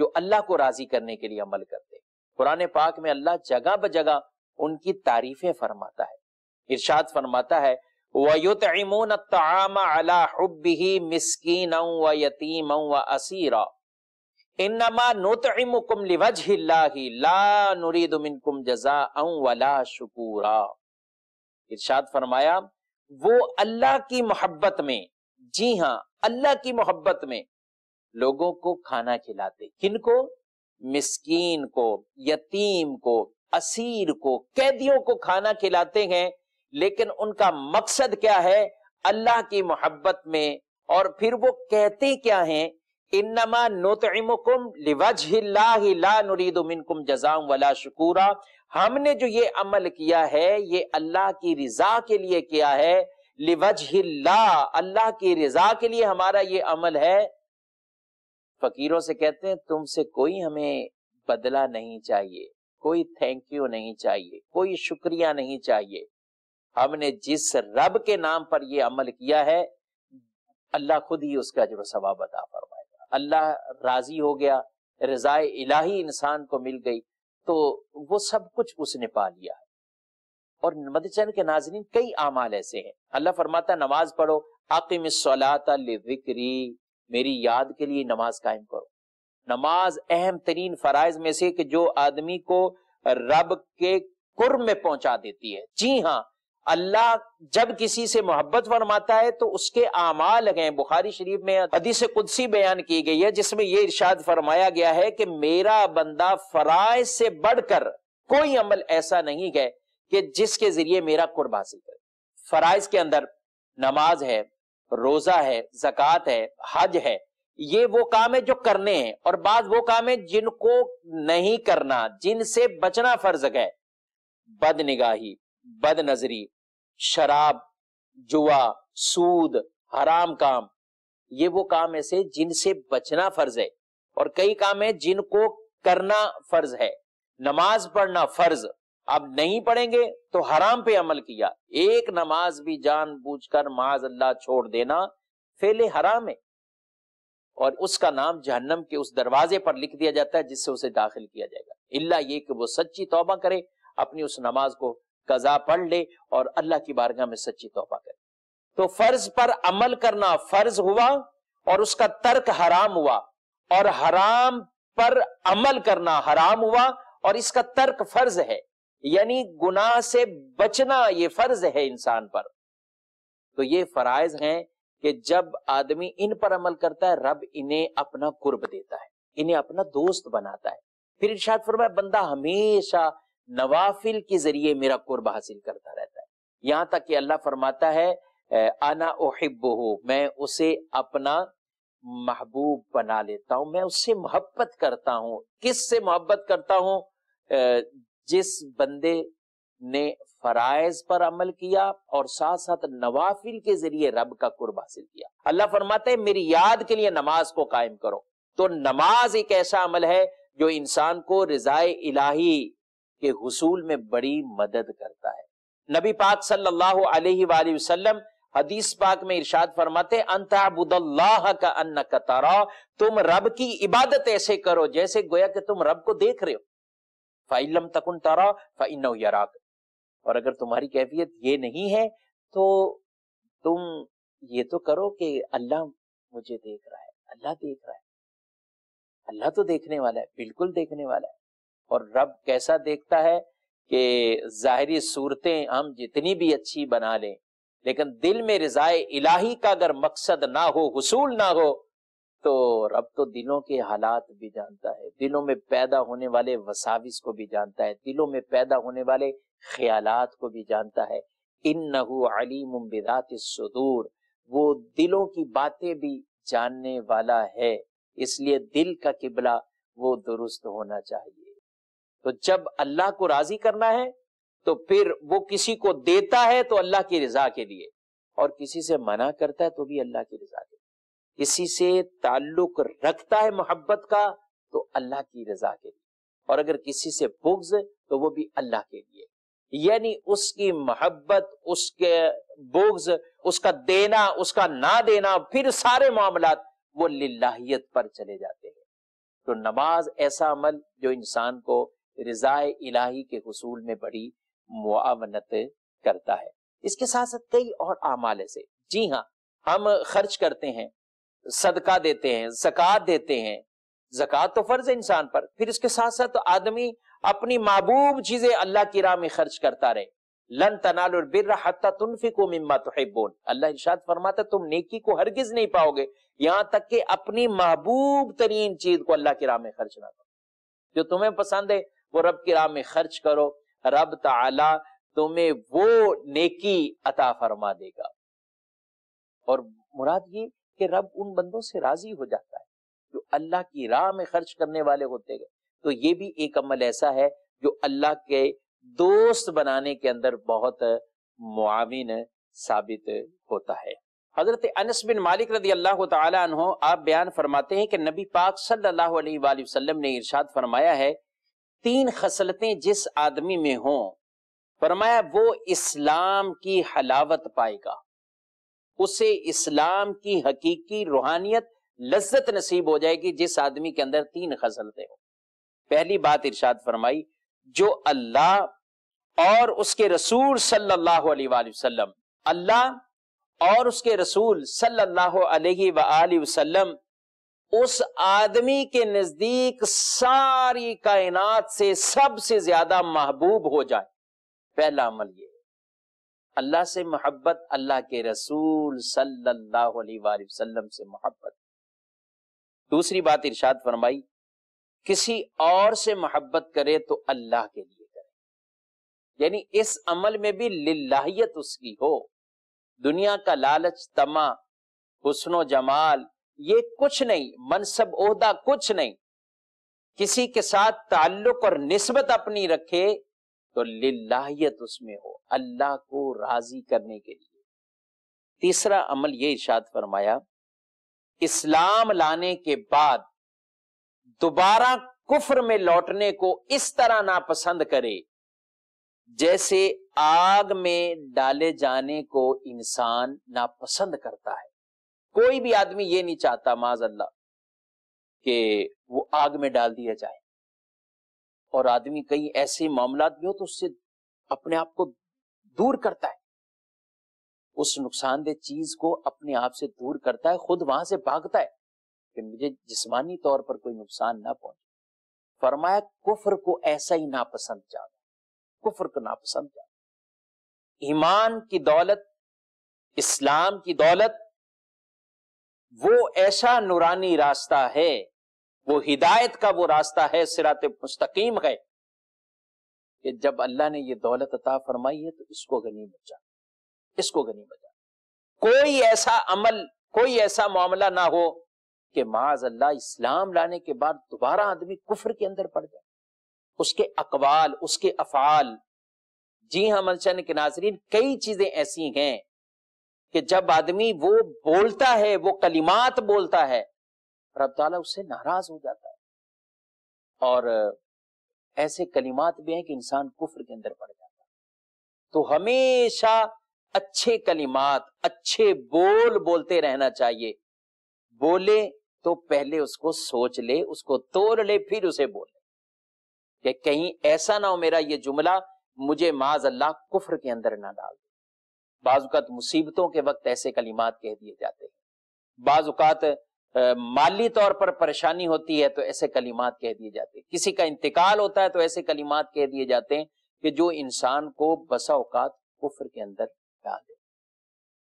جو اللہ کو راضی کرنے کے لیے عمل کرتے ہیں۔ قرآن پاک میں اللہ جگہ بجگہ ان کی تعریفیں فرماتا ہے، ارشاد فرماتا ہے وَيُطْعِمُونَ الطَّعَامَ عَلَى حُبِّهِ مِسْكِينًا وَيَتِيمًا وَأَسِيرًا إِنَّمَا نُطْعِمُكُمْ لِوَجْهِ اللَّهِ لَا نُرِيدُ مِنْكُمْ جَزَاءً وَلَا شُكُورًا۔ ارشاد فرمایا وہ اللہ کی محبت میں، جی ہاں اللہ کی محبت میں لوگوں کو کھانا کھلاتے، کن کو؟ مسکین کو، یتیم کو، اسیر کو، قیدیوں کو کھانا کھلاتے ہیں، لیکن ان کا مقصد کیا ہے؟ اللہ کی محبت میں۔ اور پھر وہ کہتے کیا ہیں؟ انما نطعمکم لوجہ اللہ لا نرید منکم جزاء ولا شکورا، ہم نے جو یہ عمل کیا ہے یہ اللہ کی رضا کے لیے کیا ہے، لوجہ اللہ، اللہ کی رضا کے لیے ہمارا یہ عمل ہے۔ فقیروں سے کہتے ہیں تم سے کوئی ہمیں بدلہ نہیں چاہیے، کوئی تھینک یو نہیں چاہیے، کوئی شکریہ نہیں چاہیے، ہم نے جس رب کے نام پر یہ عمل کیا ہے اللہ خود ہی اس کا اجر و ثواب عطا فرمائے گا۔ اللہ راضی ہو گیا، رضا الہی انسان کو مل گئی تو وہ سب کچھ اس نے پا لیا ہے۔ اور مدنی چینل کے ناظرین کئی اعمال ایسے ہیں، اللہ فرماتا ہے نماز پڑھو، اقم الصلاۃ لذکری، میری یاد کے لیے نماز قائم کرو۔ نماز اہم ترین فرائض میں سے کہ جو آدمی کو رب کے قرب میں پہنچا دیتی ہے۔ جی ہاں اللہ جب کسی سے محبت فرماتا ہے تو اس کے اعمال ہیں۔ بخاری شریف میں حدیث قدسی بیان کی گئی ہے جس میں یہ ارشاد فرمایا گیا ہے کہ میرا بندہ فرائض سے بڑھ کر کوئی عمل ایسا نہیں ہے کہ جس کے ذریعے میرا قرب حاصل کرے۔ فرائض کے اندر نماز ہے، روزہ ہے، زکوٰۃ ہے، حج ہے، یہ وہ کام ہے جو کرنے ہیں، اور بعض وہ کام ہے جن کو نہیں کرنا، جن سے بچنا فرض ہے۔ بد نگاہی، بد نظری، شراب، جوا، سود، حرام کام، یہ وہ کام ایسے جن سے بچنا فرض ہے، اور کئی کام ہیں جن کو کرنا فرض ہے۔ نماز پڑھنا فرض، اب نہیں پڑھیں گے تو حرام پہ عمل کیا۔ ایک نماز بھی جان بوجھ کر معاذ اللہ چھوڑ دینا فعل حرام ہے، اور اس کا نام جہنم کے اس دروازے پر لکھ دیا جاتا ہے جس سے اسے داخل کیا جائے گا، الا یہ کہ وہ سچی توبہ کرے، اپنی اس نماز کو قضا پڑھ لے اور اللہ کی بارگاہ میں سچی توبہ کرے۔ تو فرض پر عمل کرنا فرض ہوا اور اس کا ترک حرام ہوا، اور حرام پر عمل کرنا حرام ہوا اور اس کا ترک فرض ہے، یعنی گناہ سے بچنا یہ فرض ہے انسان پر۔ تو یہ فرائض ہیں کہ جب آدمی ان پر عمل کرتا ہے رب انہیں اپنا قرب دیتا ہے، انہیں اپنا دوست بناتا ہے۔ پھر ارشاد فرمایا بندہ ہمیشہ نوافل کے ذریعے میرا قرب حاصل کرتا رہتا ہے، یہاں تک کہ اللہ فرماتا ہے انا احبہ، میں اسے اپنا محبوب بنا لیتا ہوں، میں اس سے محبت کرتا ہوں۔ کس سے محبت کرتا ہوں؟ جس بندے نے فرائض پر عمل کیا اور ساتھ ساتھ نوافل کے ذریعے رب کا قرب حاصل کیا۔ اللہ فرماتا ہے میری یاد کے لیے نماز کو قائم کرو۔ تو نماز ایک ایسا عمل ہے جو انسان کو رضائے الہی کے حصول میں بڑی مدد کرتا ہے۔ نبی پاک صلی اللہ علیہ وآلہ وسلم حدیث پاک میں ارشاد فرماتے ان تعبد اللہ کأنک تراہ، تم رب کی عبادت ایسے کرو جیسے گویا کہ تم رب کو دیکھ رہے ہو۔ فَإِن لَمْ تَكُنْ تَرَاهُ فَإِنَّهُ يَرَاكَ، اور اگر تمہاری کیفیت یہ نہیں ہے تو تم یہ تو کرو کہ اللہ مجھے دیکھ رہا ہے، اللہ دیکھ رہا ہے، اللہ تو دیکھنے والا ہے، بالکل دیکھنے والا ہے۔ اور رب کیسا دیکھتا ہے کہ ظاہری صورتیں ہم جتنی بھی اچھی بنا لیں لیکن دل میں رضائے الہی کا اگر مقصد نہ ہو، حصول نہ ہو، تو رب تو دلوں کے حالات بھی جانتا ہے، دلوں میں پیدا ہونے والے وساوس کو بھی جانتا ہے، دلوں میں پیدا ہونے والے خیالات کو بھی جانتا ہے۔ انہ علیم بذات الصدور، وہ دلوں کی باتیں بھی جاننے والا ہے، اس لیے دل کا قبلہ وہ درست ہونا چاہیے۔ تو جب اللہ کو راضی کرنا ہے تو پھر وہ کسی کو دیتا ہے تو اللہ کی رضا کے لیے، اور کسی سے منع کرتا ہے تو بھی اللہ کی رضا کے لیے، کسی سے تعلق رکھتا ہے محبت کا تو اللہ کی رضا کے لیے، اور اگر کسی سے بغض تو وہ بھی اللہ کے لیے، یعنی اس کی محبت، اس کے بغض، اس کا دینا، اس کا نہ دینا، پھر سارے معاملات وہ للہیت پر چلے جاتے ہیں۔ تو نماز ایسا عمل جو انسان کو رضائے الہی کے حصول میں بڑی معاونت کرتا ہے۔ اس کے ساتھ ساتھ کئی اور اعمال ایسے، جی ہاں، ہم خرچ کرتے ہیں، صدقہ دیتے ہیں، زکوٰۃ دیتے ہیں، زکوٰۃ تو فرض ہے انسان پر، پھر اس کے ساتھ ساتھ آدمی اپنی محبوب چیزیں اللہ کی راہ میں خرچ کرتا رہے۔ لن تنالوا البر حتی تنفقوا مما تحبون، اللہ ارشاد فرماتا ہے تم نیکی کو ہرگز نہیں پاؤ گے یہاں تک کہ اپنی محبوب ترین چیز کو اللہ کی راہ میں خرچ نہ کرو۔ جو تمہیں پسند ہے وہ رب کی راہ میں خرچ کرو، رب تعالی تمہیں وہ نیکی عطا فرما دے گا۔ اور مراد یہ کہ رب ان بندوں سے راضی ہو جاتا ہے جو اللہ کی راہ میں خرچ کرنے والے ہوتے گئے۔ تو یہ بھی ایک عمل ایسا ہے جو اللہ کے دوست بنانے کے اندر بہت معاون ثابت ہوتا ہے۔ حضرت انس بن مالک رضی اللہ تعالی عنہ آپ بیان فرماتے ہیں کہ نبی پاک صلی اللہ علیہ وآلہ وسلم نے ارشاد فرمایا ہے 3 خصلتیں جس آدمی میں ہوں، فرمایا وہ اسلام کی حلاوت پائے گا، اسے اسلام کی حقیقی روحانیت لذت نصیب ہو جائے گی جس آدمی کے اندر 3 خصلتیں ہوں۔ پہلی بات ارشاد فرمائی، جو اللہ اور اس کے رسول صلی اللہ علیہ وآلہ وسلم، اللہ اور اس کے رسول صلی اللہ علیہ وآلہ وسلم اس آدمی کے نزدیک ساری کائنات سے سب سے زیادہ محبوب ہو جائے۔ پہلا عمل یہ ہے، اللہ سے محبت، اللہ کے رسول صلی اللہ علیہ وآلہ وسلم سے محبت۔ دوسری بات ارشاد فرمائی، کسی اور سے محبت کرے تو اللہ کے لیے کرے، یعنی اس عمل میں بھی للہیت اس کی ہو، دنیا کا لالچ، طمع، حسن و جمال یہ کچھ نہیں، منصب عہدہ کچھ نہیں، کسی کے ساتھ تعلق اور نسبت اپنی رکھے تو للہیت اس میں ہو، اللہ کو راضی کرنے کے لیے۔ تیسرا عمل یہ ارشاد فرمایا، اسلام لانے کے بعد دوبارہ کفر میں لوٹنے کو اس طرح ناپسند کرے جیسے آگ میں ڈالے جانے کو انسان ناپسند کرتا ہے۔ کوئی بھی آدمی یہ نہیں چاہتا معاذ اللہ کہ وہ آگ میں ڈال دیا جائے، اور آدمی کئی ایسے معاملات بھی ہو تو اس سے اپنے آپ کو دور کرتا ہے، اس نقصان دہ چیز کو اپنے آپ سے دور کرتا ہے، خود وہاں سے بھاگتا ہے کہ مجھے جسمانی طور پر کوئی نقصان نہ پہنچے۔ فرمایا کفر کو ایسا ہی ناپسند جانا، کفر کو ناپسند جانا۔ ایمان کی دولت، اسلام کی دولت وہ ایسا نورانی راستہ ہے، وہ ہدایت کا وہ راستہ ہے، صراط مستقیم ہے، کہ جب اللہ نے یہ دولت عطا فرمائی ہے تو اس کو غنیمت جانا، اس کو غنیمت جانا۔ کوئی ایسا عمل، کوئی ایسا معاملہ نہ ہو کہ معاذ اللہ اسلام لانے کے بعد دوبارہ آدمی کفر کے اندر پڑ جائے، اس کے اقوال، اس کے افعال۔ جی ہاں ملچن کے ناظرین، کئی چیزیں ایسی ہیں کہ جب آدمی وہ بولتا ہے، وہ کلمات بولتا ہے، رب تعالیٰ اس سے ناراض ہو جاتا ہے، اور ایسے کلمات بھی ہیں کہ انسان کفر کے اندر پڑ جاتا ہے۔ تو ہمیشہ اچھے کلمات، اچھے بول بولتے رہنا چاہیے۔ بولے تو پہلے اس کو سوچ لے، اس کو توڑ لے، پھر اسے بولے، کہ کہیں ایسا نہ ہو میرا یہ جملہ مجھے معاذ اللہ کفر کے اندر نہ ڈال دے۔ بعض اوقات مصیبتوں کے وقت ایسے کلمات کہہ دیے جاتے ہیں، بعض اوقات مالی طور پر پریشانی ہوتی ہے تو ایسے کلمات کہہ دیے جاتے ہیں، کسی کا انتقال ہوتا ہے تو ایسے کلمات کہہ دیے جاتے ہیں کہ جو انسان کو بسا اوقات کفر کے اندر ڈال دے۔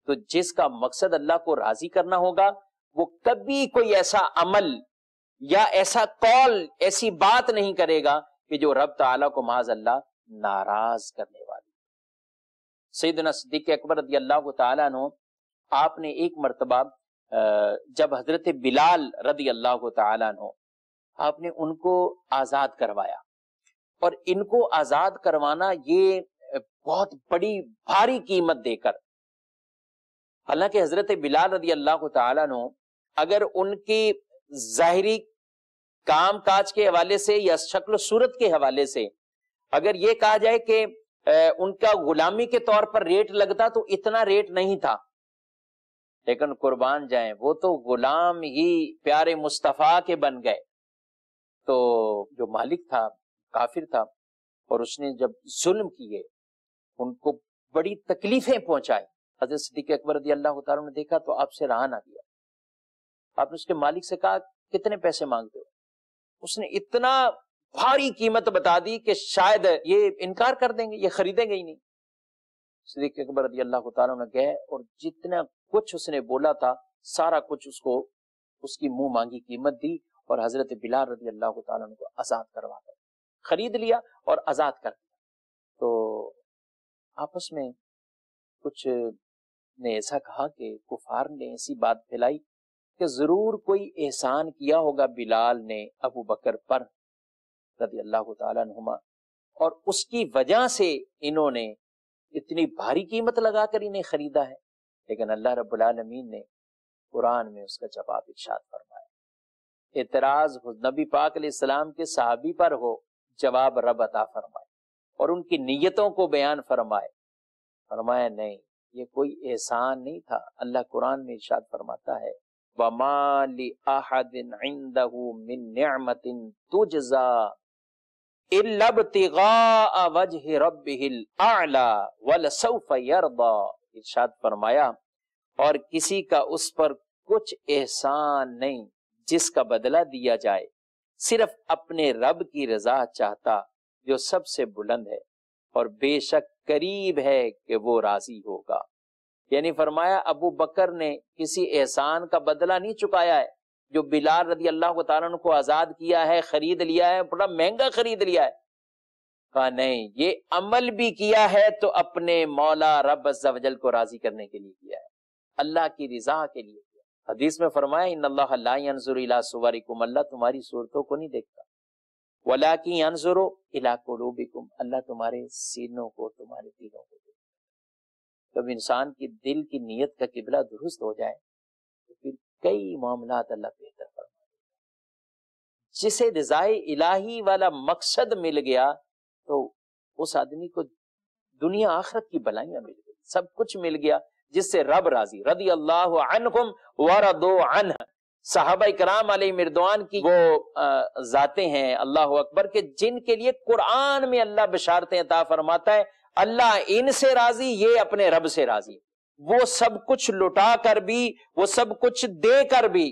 تو جس کا مقصد اللہ کو راضی کرنا ہوگا وہ کبھی کوئی ایسا عمل یا ایسا قول، ایسی بات نہیں کرے گا کہ جو رب تعالیٰ کو معاذ اللہ ناراض کرنے والی۔ سیدنا صدیق اکبر رضی اللہ تعالیٰ عنہ، آپ نے ایک مرتبہ جب حضرت بلال رضی اللہ تعالیٰ عنہ، آپ نے ان کو آزاد کروایا، اور ان کو آزاد کروانا یہ بہت بڑی بھاری قیمت دے کر، حالانکہ حضرت بلال رضی اللہ تعالیٰ عنہ اگر ان کی ظاہری کام کاج کے حوالے سے یا شکل و صورت کے حوالے سے اگر یہ کہا جائے کہ ان کا غلامی کے طور پر ریٹ لگتا تو اتنا ریٹ نہیں تھا، لیکن قربان جائیں وہ تو غلام ہی پیارے مصطفیٰ کے بن گئے، تو جو مالک تھا کافر تھا، اور اس نے جب ظلم کیے، ان کو بڑی تکلیفیں پہنچائی، حضرت صدیق اکبر رضی اللہ تعالیٰ نے دیکھا تو آپ سے رہا نہ گیا. آپ نے اس کے مالک سے کہا کتنے پیسے مانگتے ہو؟ اس نے اتنا بھاری قیمت بتا دی کہ شاید یہ انکار کر دیں گے، یہ خریدیں گے ہی نہیں. صدیق اکبر رضی اللہ تعالیٰ نے گئے اور جتنا کچھ اس نے بولا تھا سارا کچھ اس کو اس کی منہ مانگی قیمت دی، اور حضرت بلال رضی اللہ تعالیٰ عنہ کو آزاد کروا کر خرید لیا اور آزاد کر دیا. تو آپس میں کچھ نے ایسا کہا کہ کفار نے ایسی بات پھیلائی کہ ضرور کوئی احسان کیا ہوگا بلال نے ابو بکر پر رضی اللہ تعالیٰ عنہما، اور اس کی وجہ سے انہوں نے اتنی بھاری قیمت لگا کر انہیں خریدا ہے. لیکن اللہ رب العالمین نے قرآن میں اس کا جواب ارشاد فرمایا. اعتراض نبی پاک علیہ السلام کے صحابی پر ہو، جواب رب عطا فرمائے، اور ان کی نیتوں کو بیان فرمائے. فرمایا نہیں، یہ کوئی احسان نہیں تھا. اللہ قرآن میں ارشاد فرماتا ہے وَمَا لِأَحَدٍ عِندَهُ مِن نِعْمَةٍ تُجْزَى إِلَّا ابْتِغَاءَ وَجْهِ رَبِّهِ الْأَعْلَى وَلَسَوْفَ يَرْضَى. ارشاد فرمایا اور کسی کا اس پر کچھ احسان نہیں جس کا بدلہ دیا جائے، صرف اپنے رب کی رضا چاہتا جو سب سے بلند ہے، اور بے شک قریب ہے کہ وہ راضی ہوگا. یعنی فرمایا ابو بکر نے کسی احسان کا بدلہ نہیں چکایا ہے. جو بلال رضی اللہ تعالیٰ عنہ کو آزاد کیا ہے، خرید لیا ہے، بڑا مہنگا خرید لیا ہے، کہا نہیں، یہ عمل بھی کیا ہے تو اپنے مولا رب عز و جل کو راضی کرنے کے لیے کیا ہے، اللہ کی رضا کے لیے کیا. حدیث میں فرمایا ان اللہ لا ينظر الى صورکم، اللہ تمہاری صورتوں کو نہیں دیکھتا، ولکن ينظر الى قلوبکم، اللہ تمہارے سینوں کو، تمہارے دلوں کو دیکھتا. جب انسان کی دل کی نیت کا قبلہ درست ہو جائے تو پھر کئی معاملات اللہ بہتر فرما دیتا. جسے رضائے الہی والا مقصد مل گیا تو اس آدمی کو دنیا آخرت کی بلائیاں مل گئی، سب کچھ مل گیا جس سے رب راضی. رضی اللہ عنہم ورضوا عنہ، صحابہ کرام علیہ مردوان کی وہ ذاتیں ہیں اللہ اکبر کہ جن کے لیے قرآن میں اللہ بشارتیں عطا فرماتا ہے اللہ ان سے راضی، یہ اپنے رب سے راضی. وہ سب کچھ لٹا کر بھی، وہ سب کچھ دے کر بھی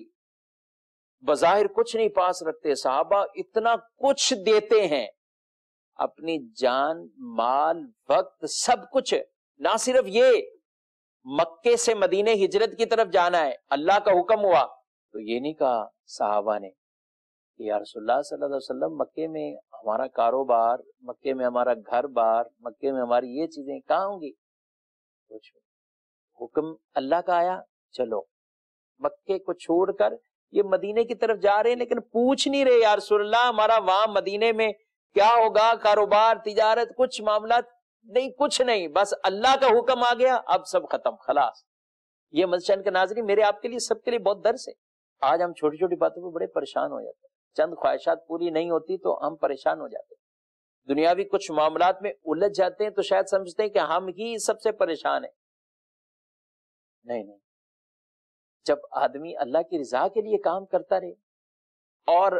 بظاہر کچھ نہیں پاس رکھتے. صحابہ اتنا کچھ دیتے ہیں، اپنی جان، مال، وقت، سب کچھ. نہ صرف یہ مکے سے مدینے ہجرت کی طرف جانا ہے، اللہ کا حکم ہوا تو یہ نہیں کہا صحابہ نے کہ یا رسول اللہ صلی اللہ علیہ وسلم مکے میں ہمارا کاروبار، مکے میں ہمارا گھر بار، مکے میں ہماری یہ چیزیں کہاں ہوں گی. کچھ حکم اللہ کا آیا، چلو مکے کو چھوڑ کر یہ مدینے کی طرف جا رہے ہیں، لیکن پوچھ نہیں رہے یا رسول اللہ ہمارا وہاں مدینے میں کیا ہوگا، کاروبار، تجارت، کچھ معاملات نہیں، کچھ نہیں، بس اللہ کا حکم آ گیا، اب سب ختم، خلاص. یہ مسجد کے ناظرین میرے آپ کے لیے، سب کے لیے بہت درس ہے. آج ہم چھوٹی چھوٹی باتوں پہ بڑے پریشان ہو جاتے ہیں، چند خواہشات پوری نہیں ہوتی تو ہم پریشان ہو جاتے ہیں، دنیاوی کچھ معاملات میں الجھ جاتے ہیں تو شاید سمجھتے ہیں کہ ہم ہی سب سے پریشان ہیں. نہیں نہیں، جب آدمی اللہ کی رضا کے لیے کام کرتا رہے اور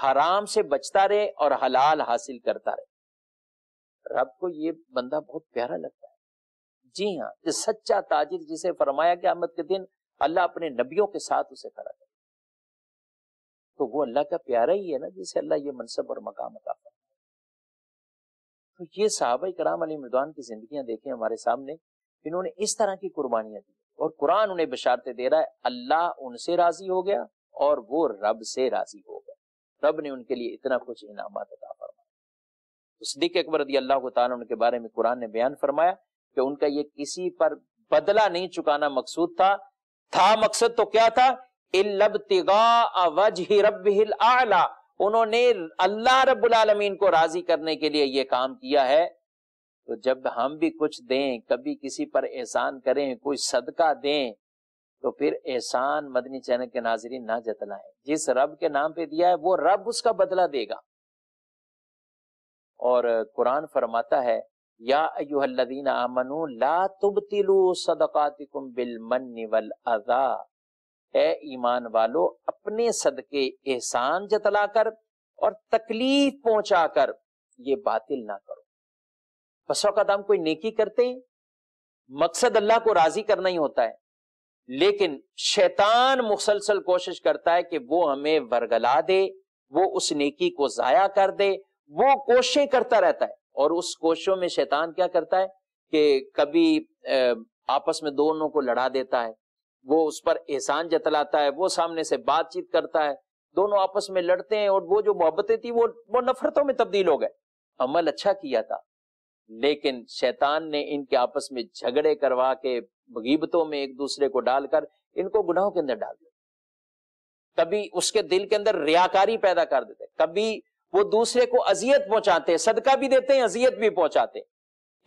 حرام سے بچتا رہے اور حلال حاصل کرتا رہے، رب کو یہ بندہ بہت پیارا لگتا ہے. جی ہاں، یہ سچا تاجر جسے فرمایا کہ قیامت کے دن اللہ اپنے نبیوں کے ساتھ اسے کھڑا کرے، تو وہ اللہ کا پیارا ہی ہے نا جسے اللہ یہ منصب اور مقام عطا فرمائے. تو یہ صحابہ کرام علیہ رضوان کی زندگیاں دیکھیں ہمارے سامنے، انہوں نے اس طرح کی قربانیاں دی اور قرآن انہیں بشارتیں دے رہا ہے اللہ ان سے راضی ہو گیا اور وہ رب سے راضی ہو گیا. رب نے ان کے لیے اتنا کچھ انعامات عطا فرمائے. صدیق اکبر رضی اللہ تعالیٰ عنہ کے بارے میں قرآن نے بیان فرمایا کہ ان کا یہ کسی پر بدلہ نہیں چکانا مقصود تھا مقصد تو کیا تھا؟ إِلَّا ابْتِغَاءَ وَجْهِ رَبِّهِ الْأَعْلَى، انہوں نے اللہ رب العالمین کو راضی کرنے کے لیے یہ کام کیا ہے. تو جب ہم بھی کچھ دیں، کبھی کسی پر احسان کریں، کوئی صدقہ دیں، تو پھر احسان مدنی چینل کے ناظرین نہ جتلائیں. جس رب کے نام پہ دیا ہے وہ رب اس کا بدلہ دے گا. اور قرآن فرماتا ہے یا ایھا الذین آمنوا لا تبطلوا صدقاتکم بالمن والاذی، اے ایمان والو اپنے صدقے احسان جتلا کر اور تکلیف پہنچا کر یہ باطل نہ کرو. بس اوقات ہم کوئی نیکی کرتے ہیں، مقصد اللہ کو راضی کرنا ہی ہوتا ہے، لیکن شیطان مسلسل کوشش کرتا ہے کہ وہ ہمیں ورگلا دے، وہ اس نیکی کو ضائع کر دے، وہ کوششیں کرتا رہتا ہے. اور اس کوششوں میں شیطان کیا کرتا ہے کہ کبھی آپس میں دونوں کو لڑا دیتا ہے، وہ اس پر احسان جتلاتا ہے، وہ سامنے سے بات چیت کرتا ہے، دونوں آپس میں لڑتے ہیں، اور وہ جو محبتیں تھی وہ نفرتوں میں تبدیل ہو گئے. عمل اچھا کیا تھا، لیکن شیطان نے ان کے آپس میں جھگڑے کروا کے غیبتوں میں ایک دوسرے کو ڈال کر ان کو گناہوں کے اندر ڈال دیا. کبھی اس کے دل کے اندر ریاکاری پیدا کر دیتے، کبھی وہ دوسرے کو اذیت پہنچاتے ہیں، صدقہ بھی دیتے ہیں، اذیت بھی پہنچاتے ہیں.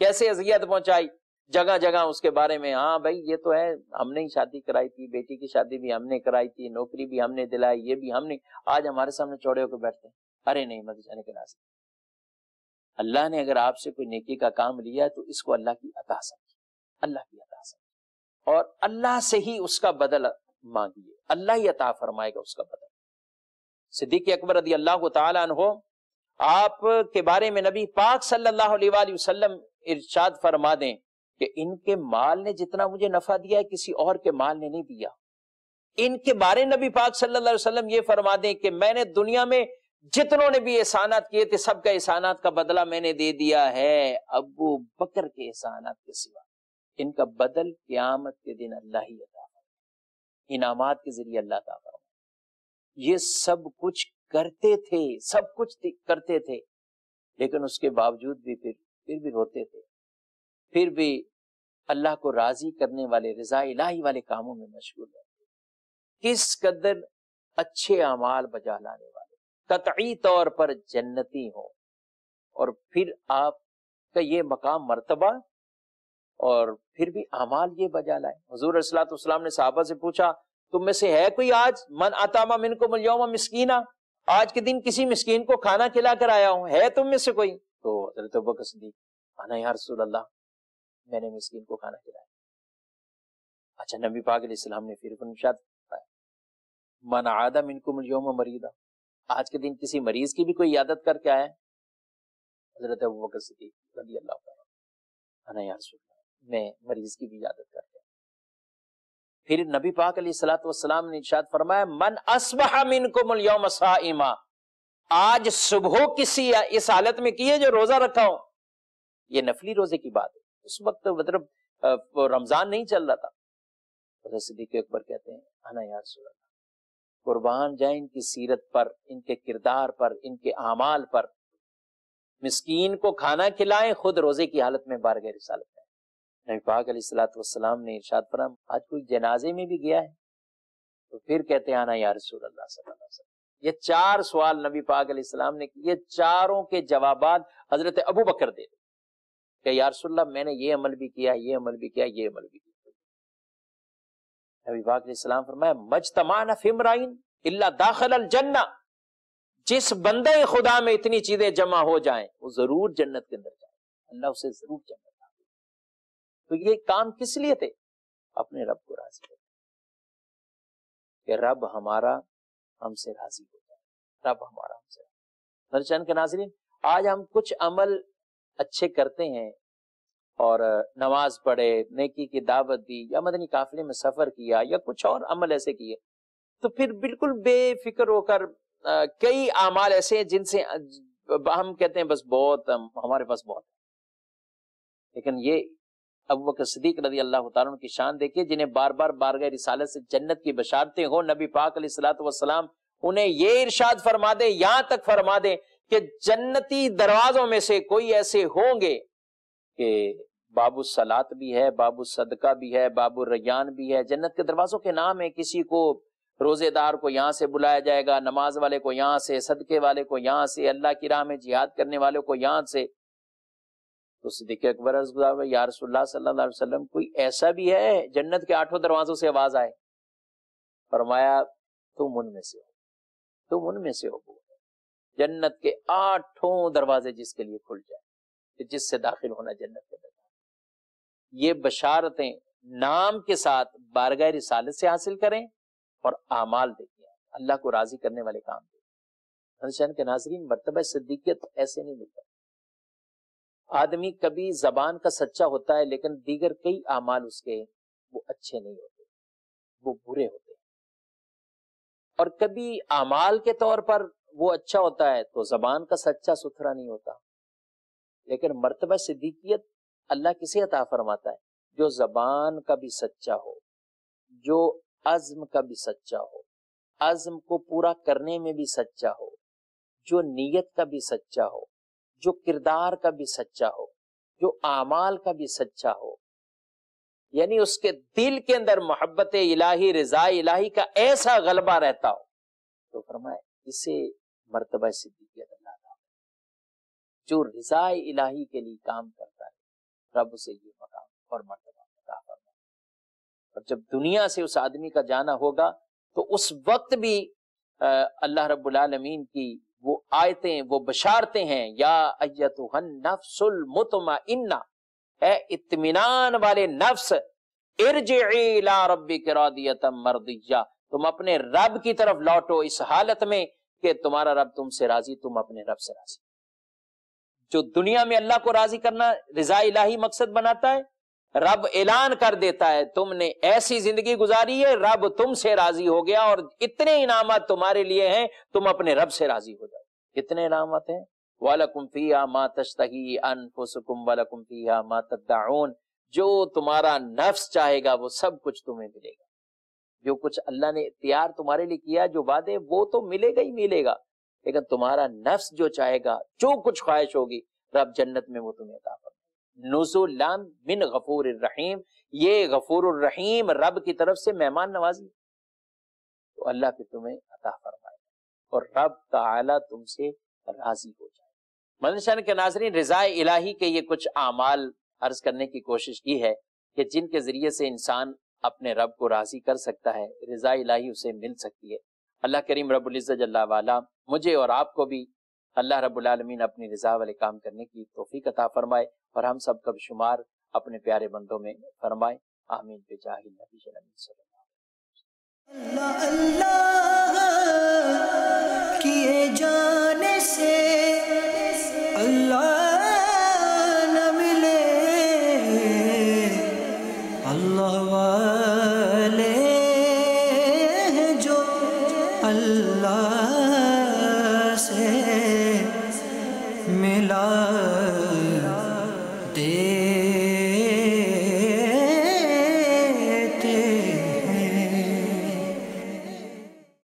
کیسے اذیت پہنچائی؟ جگہ جگہ اس کے بارے میں، ہاں بھائی یہ تو ہے، ہم نے ہی شادی کرائی تھی، بیٹی کی شادی بھی ہم نے کرائی تھی، نوکری بھی ہم نے دلائی، یہ بھی ہم نے. آج ہمارے سامنے چوڑے ہو کے بیٹھتے ہیں، ارے نہیں مت جانے کے ناصر. اللہ نے اگر آپ سے کوئی نیکی کا کام لیا ہے تو اس کو اللہ کی عطا سمجھے، اللہ کی عطا سمجھے، اور اللہ سے ہی اس کا بدل مانگیے، اللہ ہی عطا فرمائے گا اس کا بدل. صدیق اکبر رضی اللہ تعالیٰ عنہ، آپ کے بارے میں نبی پاک صلی اللہ علیہ وآلہ وسلم ارشاد فرما دیں کہ ان کے مال نے جتنا مجھے نفع دیا ہے کسی اور کے مال نے نہیں دیا. ان کے بارے نبی پاک صلی اللہ علیہ وسلم یہ فرما دیں کہ میں نے دنیا میں جتنوں نے بھی احسانات کیے تھے سب کا احسانات کا بدلہ میں نے دے دیا ہے، ابو بکر کے احسانات کے سوا. ان کا بدل قیامت کے دن اللہ ہی عطا فرمائے، انعامات کے ذریعے اللہ عطا فرمائے. یہ سب کچھ کرتے تھے، سب کچھ کرتے تھے، لیکن اس کے باوجود بھی پھر بھی روتے تھے، پھر بھی اللہ کو راضی کرنے والے، رضا الہی والے کاموں میں مشغول رہتے. کس قدر اچھے اعمال بجا لانے والے، قطعی طور پر جنتی ہوں، اور پھر آپ کا یہ مقام مرتبہ، اور پھر بھی اعمال یہ بجا لائے. حضور صلی اللہ علیہ وسلم نے صحابہ سے پوچھا تم میں سے ہے کوئی آج من اطعم منکم الیوم مسکینا، آج کے دن کسی مسکین کو کھانا کھلا کر آیا ہوں، ہے تم میں سے کوئی؟ تو حضرت ابوبکر صدیق، انا یا رسول اللہ، میں نے مسکین کو کھانا کھلایا. اچھا، نبی پاک علیہ السلام نے پھر ارشاد فرمایا من عاد منکم الیوم مریضا، آج کے دن کسی مریض کی بھی کوئی عیادت کر کے آیا ہے؟ حضرت ابوبکر صدیق رضی اللہ عنہ، انا یا رسول اللہ، میں مریض کی بھی عیادت کر کے. پھر نبی پاک علیہ الصلوۃ والسلام نے ارشاد فرمایا من اصبح منکم الیوم صائما، آج صبح کسی اس حالت میں کی ہے جو روزہ رکھا ہو. یہ نفلی روزے کی بات ہے، اس وقت مطلب رمضان نہیں چل رہا تھا. حضرت صدیق اکبر کہتے ہیں انا یا رسول اللہ، قربان جائیں ان کی سیرت پر، ان کے کردار پر، ان کے اعمال پر. مسکین کو کھانا کھلائیں، خود روزے کی حالت میں بارگاہ رسالت میں. نبی پاک علیہ الصلوۃ والسلام نے ارشاد فرمایا آج کوئی جنازے میں بھی گیا ہے؟ تو پھر کہتے ہیں آنا یا رسول اللہ صلی اللہ علیہ وسلم. یہ 4 سوال نبی پاک علیہ السلام نے کیے، چاروں کے جوابات حضرت ابو بکر دے کہ یا رسول اللہ میں نے یہ عمل بھی کیا، یہ عمل بھی کیا، یہ عمل بھی کیا. نبی پاک علیہ السلام فرمایا مجتمعنا فی امرئین الا داخل الجنہ، جس بندے خدا میں اتنی چیزیں جمع ہو جائیں وہ ضرور جنت کے اندر جائے، اللہ اسے ضرور جنت. تو یہ کام کس لیے تھے؟ اپنے رب کو راضی کرنے، کہ رب ہمارا ہم سے راضی ہو جائے، رب ہمارا ہم سے راضی. چند کے ناظرین، آج ہم کچھ عمل اچھے کرتے ہیں، اور نماز پڑھے، نیکی کی دعوت دی، یا مدنی قافلے میں سفر کیا، یا کچھ اور عمل ایسے کیے، تو پھر بالکل بے فکر ہو کر کئی اعمال ایسے ہیں جن سے ہم کہتے ہیں بس بہت ہمارے پاس بہت ہے. لیکن یہ ابوبکر صدیق رضی اللہ تعالیٰ عنہ کی شان دیکھیے، جنہیں بار بار بارگاہ رسالت سے جنت کی بشارتیں ہوں. نبی پاک علیہ الصلوۃ والسلام انہیں یہ ارشاد فرما دیں، یہاں تک فرما دیں کہ جنتی دروازوں میں سے کوئی ایسے ہوں گے کہ باب الصلاۃ بھی ہے، باب الصدقہ بھی ہے، باب الریان بھی ہے. جنت کے دروازوں کے نام ہے. کسی کو روزے دار کو یہاں سے بلایا جائے گا، نماز والے کو یہاں سے، صدقے والے کو یہاں سے، اللہ کی راہ میں جہاد کرنے والے کو یہاں سے. تو صدیق اکبر عرض گزار یا رسول اللہ صلی اللہ علیہ وسلم کوئی ایسا بھی ہے جنت کے 8 دروازوں سے آواز آئے؟ فرمایا تم ان میں سے ہو، تم ان میں سے ہو. جنت کے 8 دروازے جس کے لیے کھل جائے، جس سے داخل ہونا جنت کے دروازے. یہ بشارتیں نام کے ساتھ بارگاہ رسالت سے حاصل کریں اور اعمال دیکھیں، اللہ کو راضی کرنے والے کام دیکھیں. حسین کے ناظرین، مرتبہ صدیقیت ایسے نہیں ملتا۔ آدمی کبھی زبان کا سچا ہوتا ہے لیکن دیگر کئی اعمال اس کے وہ اچھے نہیں ہوتے، وہ برے ہوتے ہیں، اور کبھی اعمال کے طور پر وہ اچھا ہوتا ہے تو زبان کا سچا ستھرا نہیں ہوتا۔ لیکن مرتبہ صدیقیت اللہ کسے عطا فرماتا ہے؟ جو زبان کا بھی سچا ہو، جو عزم کا بھی سچا ہو، عزم کو پورا کرنے میں بھی سچا ہو، جو نیت کا بھی سچا ہو، جو کردار کا بھی سچا ہو، جو اعمال کا بھی سچا ہو، یعنی اس کے دل کے اندر محبت الہی، رضا الہی کا ایسا غلبہ رہتا ہو، تو فرمائے اسے مرتبہ صدیقیت اللہ تعالیٰ۔ جو رضا الہی کے لیے کام کرتا ہے، رب اسے یہ مقام اور مرتبہ عطا فرمائے۔ اور جب دنیا سے اس آدمی کا جانا ہوگا تو اس وقت بھی اللہ رب العالمین کی وہ آیتیں، وہ بشارتیں ہیں، یا ایتھا النفس المطمئنہ، اے اطمینان والے نفس، ارجعی الی ربک راضیۃ مرضیہ، تم اپنے رب کی طرف لوٹو اس حالت میں کہ تمہارا رب تم سے راضی، تم اپنے رب سے راضی۔ جو دنیا میں اللہ کو راضی کرنا رضا الہی مقصد بناتا ہے، رب اعلان کر دیتا ہے تم نے ایسی زندگی گزاری ہے، رب تم سے راضی ہو گیا اور اتنے انعامات تمہارے لیے ہیں، تم اپنے رب سے راضی ہو جاؤ۔ کتنے انعامات ہیں؟ وَلَكُمْ فِيهَا مَا تَشْتَهِي أَنفُسُكُمْ وَلَكُمْ فِيهَا مَا تَدَّعُونَ، جو تمہارا نفس چاہے گا وہ سب کچھ تمہیں ملے گا۔ جو کچھ اللہ نے اختیار تمہارے لیے کیا، جو وعدے، وہ تو ملے گا ہی ملے گا، لیکن تمہارا نفس جو چاہے گا، جو کچھ خواہش ہوگی، رب جنت میں وہ تمہیں عطا فرمائے۔ نزلا من غفور الرحیم، یہ غفور الرحیم رب کی طرف سے مہمان نوازی، تو اللہ پہ تمہیں عطا فرمائے اور رب تعالی تم سے راضی ہو جائے۔ مدنی چینل کے ناظرین، رضا الہی کے یہ کچھ اعمال عرض کرنے کی کوشش کی ہے کہ جن کے ذریعے سے انسان اپنے رب کو راضی کر سکتا ہے، رضا الہی اسے مل سکتی ہے۔ اللہ کریم رب العزت جل وعلا مجھے اور آپ کو بھی اللہ رب العالمین اپنی رضا والے کام کرنے کی توفیق عطا فرمائے اور ہم سب کا بھی شمار اپنے پیارے بندوں میں فرمائے، آمین بجاہ النبی صلی اللہ علیہ وسلم۔ اللہ کیے جانے سے اللہ نہ ملے، اللہ والے ہیں جو اللہ سے ملا